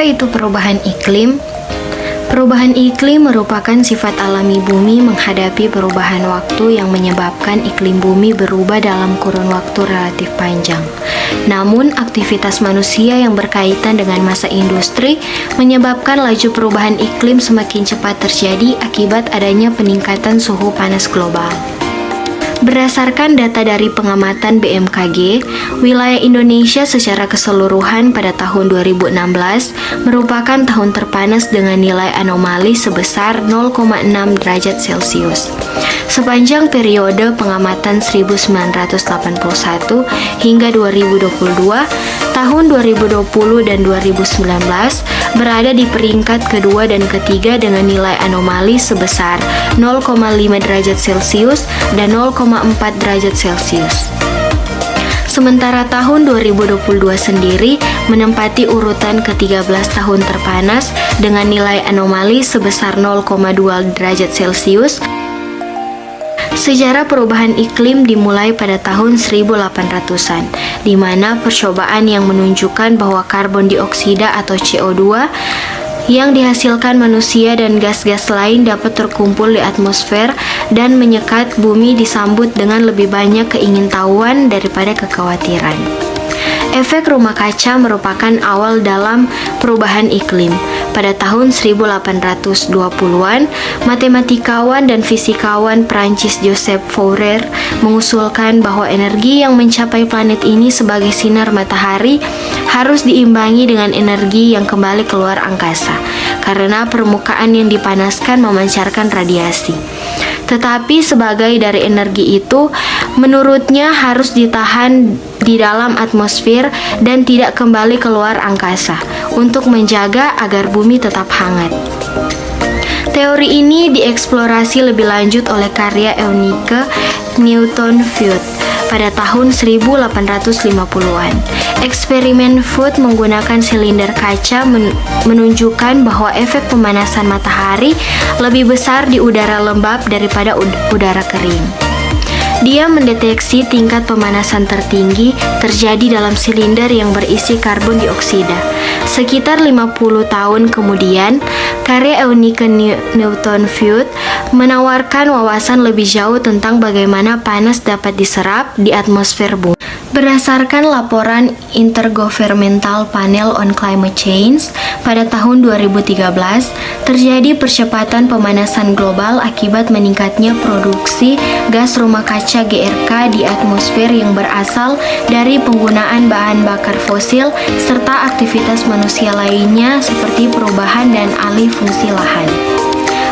Apa itu perubahan iklim? Perubahan iklim merupakan sifat alami bumi menghadapi perubahan waktu yang menyebabkan iklim bumi berubah dalam kurun waktu relatif panjang. Namun, aktivitas manusia yang berkaitan dengan masa industri menyebabkan laju perubahan iklim semakin cepat terjadi akibat adanya peningkatan suhu panas global. Berdasarkan data dari pengamatan BMKG, wilayah Indonesia secara keseluruhan pada tahun 2016 merupakan tahun terpanas dengan nilai anomali sebesar 0,6 derajat Celcius. Sepanjang periode pengamatan 1981 hingga 2022, tahun 2020 dan 2019 berada di peringkat kedua dan ketiga dengan nilai anomali sebesar 0,5 derajat Celcius dan 0,4 derajat Celcius. Sementara tahun 2022 sendiri menempati urutan ke-13 tahun terpanas dengan nilai anomali sebesar 0,2 derajat Celcius. Sejarah perubahan iklim dimulai pada tahun 1800-an, di mana percobaan yang menunjukkan bahwa karbon dioksida atau CO2 yang dihasilkan manusia dan gas-gas lain dapat terkumpul di atmosfer dan menyekat bumi disambut dengan lebih banyak keingintahuan daripada kekhawatiran. Efek rumah kaca merupakan awal dalam perubahan iklim. Pada tahun 1820-an, matematikawan dan fisikawan Prancis Joseph Fourier mengusulkan bahwa energi yang mencapai planet ini sebagai sinar matahari harus diimbangi dengan energi yang kembali keluar angkasa, karena permukaan yang dipanaskan memancarkan radiasi. Tetapi sebagai dari energi itu, menurutnya harus ditahan di dalam atmosfer dan tidak kembali keluar angkasa untuk menjaga agar bumi tetap hangat. Teori ini dieksplorasi lebih lanjut oleh karya Eunike Newton-Foote pada tahun 1850-an. Eksperimen Foote menggunakan silinder kaca menunjukkan bahwa efek pemanasan matahari lebih besar di udara lembab daripada udara kering. Dia mendeteksi tingkat pemanasan tertinggi terjadi dalam silinder yang berisi karbon dioksida. Sekitar 50 tahun kemudian, karya Eunike Newton-Foote menawarkan wawasan lebih jauh tentang bagaimana panas dapat diserap di atmosfer bumi. Berdasarkan laporan Intergovernmental Panel on Climate Change pada tahun 2013, terjadi percepatan pemanasan global akibat meningkatnya produksi gas rumah kaca GRK di atmosfer yang berasal dari penggunaan bahan bakar fosil serta aktivitas manusia lainnya seperti perubahan dan alih fungsi lahan.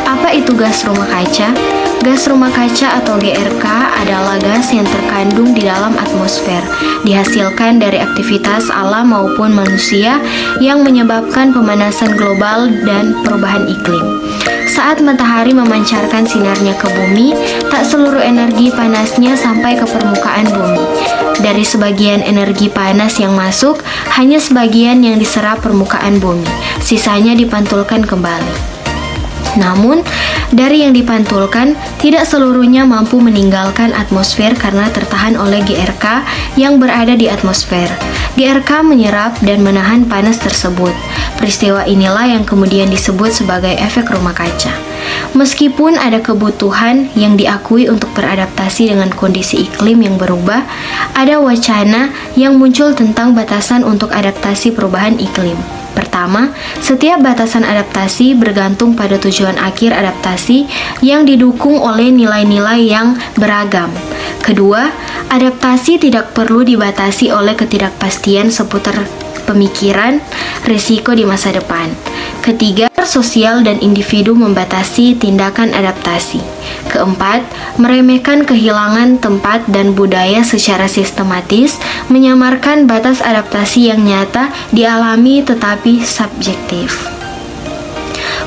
Apa itu gas rumah kaca? Gas rumah kaca atau GRK adalah gas yang terkandung di dalam atmosfer, dihasilkan dari aktivitas alam maupun manusia yang menyebabkan pemanasan global dan perubahan iklim. Saat matahari memancarkan sinarnya ke bumi, tak seluruh energi panasnya sampai ke permukaan bumi. Dari sebagian energi panas yang masuk, hanya sebagian yang diserap permukaan bumi, sisanya dipantulkan kembali. Namun, dari yang dipantulkan, tidak seluruhnya mampu meninggalkan atmosfer karena tertahan oleh GRK yang berada di atmosfer. GRK menyerap dan menahan panas tersebut. Peristiwa inilah yang kemudian disebut sebagai efek rumah kaca. Meskipun ada kebutuhan yang diakui untuk beradaptasi dengan kondisi iklim yang berubah, ada wacana yang muncul tentang batasan untuk adaptasi perubahan iklim. Pertama, setiap batasan adaptasi bergantung pada tujuan akhir adaptasi yang didukung oleh nilai-nilai yang beragam. Kedua, adaptasi tidak perlu dibatasi oleh ketidakpastian seputar pemikiran risiko di masa depan. Ketiga, sosial dan individu membatasi tindakan adaptasi. Keempat, meremehkan kehilangan tempat dan budaya secara sistematis, menyamarkan batas adaptasi yang nyata dialami tetapi subjektif.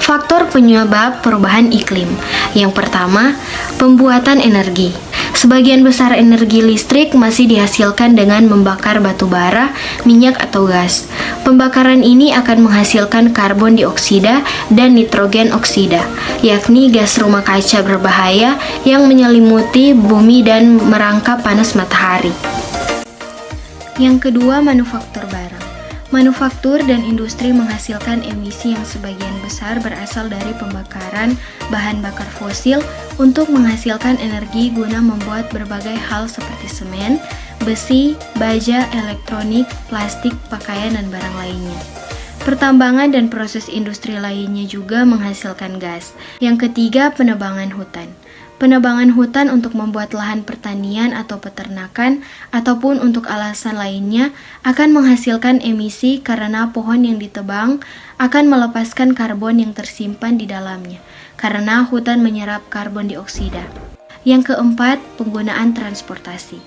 Faktor penyebab perubahan iklim. Yang pertama, pembuatan energi. Sebagian besar energi listrik masih dihasilkan dengan membakar batu bara, minyak atau gas. Pembakaran ini akan menghasilkan karbon dioksida dan nitrogen oksida, yakni gas rumah kaca berbahaya yang menyelimuti bumi dan merangkap panas matahari. Yang kedua, manufaktur barang. Manufaktur dan industri menghasilkan emisi yang sebagian besar berasal dari pembakaran bahan bakar fosil untuk menghasilkan energi guna membuat berbagai hal seperti semen, besi, baja, elektronik, plastik, pakaian, dan barang lainnya. Pertambangan dan proses industri lainnya juga menghasilkan gas. Yang ketiga, penebangan hutan. Penebangan hutan untuk membuat lahan pertanian atau peternakan ataupun untuk alasan lainnya akan menghasilkan emisi karena pohon yang ditebang akan melepaskan karbon yang tersimpan di dalamnya karena hutan menyerap karbon dioksida. Yang keempat, penggunaan transportasi.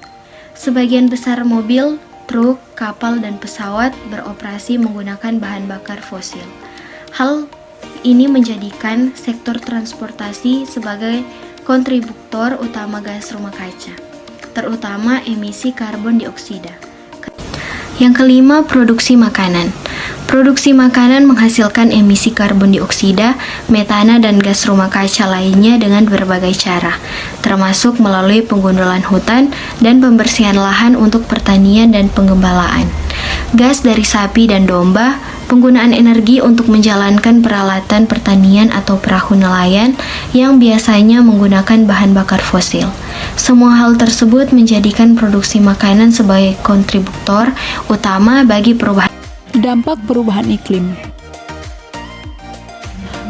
Sebagian besar mobil, truk, kapal, dan pesawat beroperasi menggunakan bahan bakar fosil. Hal ini menjadikan sektor transportasi sebagai kontributor utama gas rumah kaca, terutama emisi karbon dioksida. Yang kelima, produksi makanan. Produksi makanan menghasilkan emisi karbon dioksida, metana, dan gas rumah kaca lainnya dengan berbagai cara, termasuk melalui penggundulan hutan dan pembersihan lahan untuk pertanian dan pengembalaan. Gas dari sapi dan domba, penggunaan energi untuk menjalankan peralatan pertanian atau perahu nelayan yang biasanya menggunakan bahan bakar fosil. Semua hal tersebut menjadikan produksi makanan sebagai kontributor utama bagi perubahan. Dampak perubahan iklim.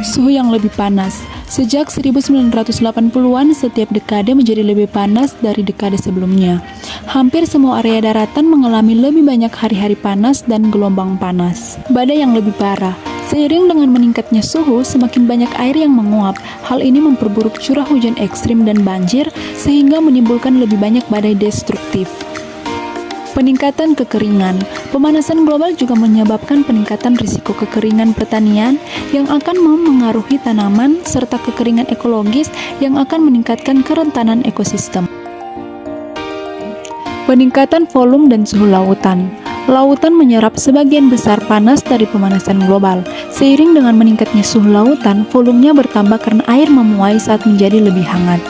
Suhu yang lebih panas. Sejak 1980-an, setiap dekade menjadi lebih panas dari dekade sebelumnya. Hampir semua area daratan mengalami lebih banyak hari-hari panas dan gelombang panas. Badai yang lebih parah. Seiring dengan meningkatnya suhu, semakin banyak air yang menguap. Hal ini memperburuk curah hujan ekstrim dan banjir, sehingga menimbulkan lebih banyak badai destruktif. Peningkatan kekeringan. Pemanasan global juga menyebabkan peningkatan risiko kekeringan pertanian yang akan memengaruhi tanaman serta kekeringan ekologis yang akan meningkatkan kerentanan ekosistem. Peningkatan volume dan suhu lautan. Lautan menyerap sebagian besar panas dari pemanasan global. Seiring dengan meningkatnya suhu lautan, volumenya bertambah karena air memuai saat menjadi lebih hangat.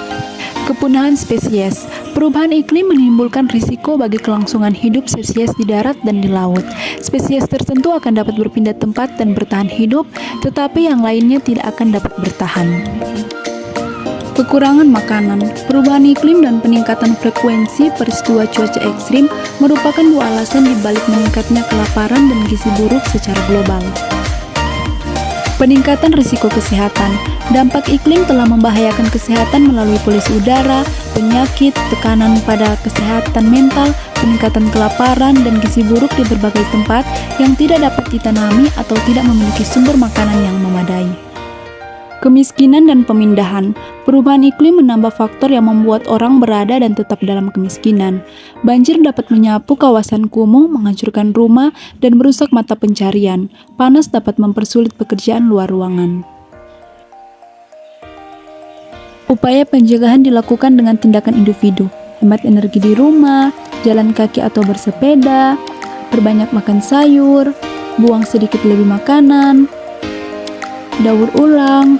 Kepunahan spesies. Perubahan iklim menimbulkan risiko bagi kelangsungan hidup spesies di darat dan di laut. Spesies tertentu akan dapat berpindah tempat dan bertahan hidup, tetapi yang lainnya tidak akan dapat bertahan. Kekurangan makanan. Perubahan iklim dan peningkatan frekuensi peristiwa cuaca ekstrim merupakan dua alasan dibalik meningkatnya kelaparan dan gizi buruk secara global. Peningkatan risiko kesehatan. Dampak iklim telah membahayakan kesehatan melalui polusi udara, penyakit, tekanan pada kesehatan mental, peningkatan kelaparan, dan gizi buruk di berbagai tempat yang tidak dapat ditanami atau tidak memiliki sumber makanan yang memadai. Kemiskinan dan pemindahan. Perubahan iklim menambah faktor yang membuat orang berada dan tetap dalam kemiskinan. Banjir dapat menyapu kawasan kumuh, menghancurkan rumah, dan merusak mata pencarian. Panas dapat mempersulit pekerjaan luar ruangan. Upaya pencegahan dilakukan dengan tindakan individu, hemat energi di rumah, jalan kaki atau bersepeda, perbanyak makan sayur, buang sedikit lebih makanan, daur ulang,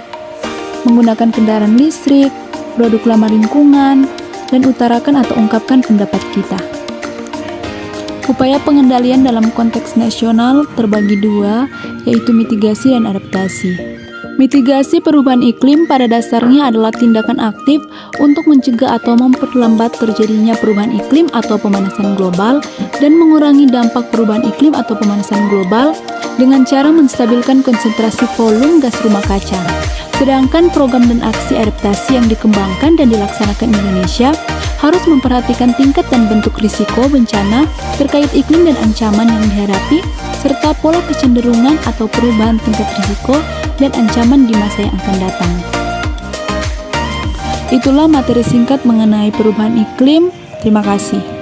menggunakan kendaraan listrik, produk ramah lingkungan, dan utarakan atau ungkapkan pendapat kita. Upaya pengendalian dalam konteks nasional terbagi dua, yaitu mitigasi dan adaptasi. Mitigasi perubahan iklim pada dasarnya adalah tindakan aktif untuk mencegah atau memperlambat terjadinya perubahan iklim atau pemanasan global dan mengurangi dampak perubahan iklim atau pemanasan global dengan cara menstabilkan konsentrasi volume gas rumah kaca. Sedangkan program dan aksi adaptasi yang dikembangkan dan dilaksanakan Indonesia harus memperhatikan tingkat dan bentuk risiko bencana terkait iklim dan ancaman yang dihadapi, serta pola kecenderungan atau perubahan tingkat risiko dan ancaman di masa yang akan datang. Itulah materi singkat mengenai perubahan iklim. Terima kasih.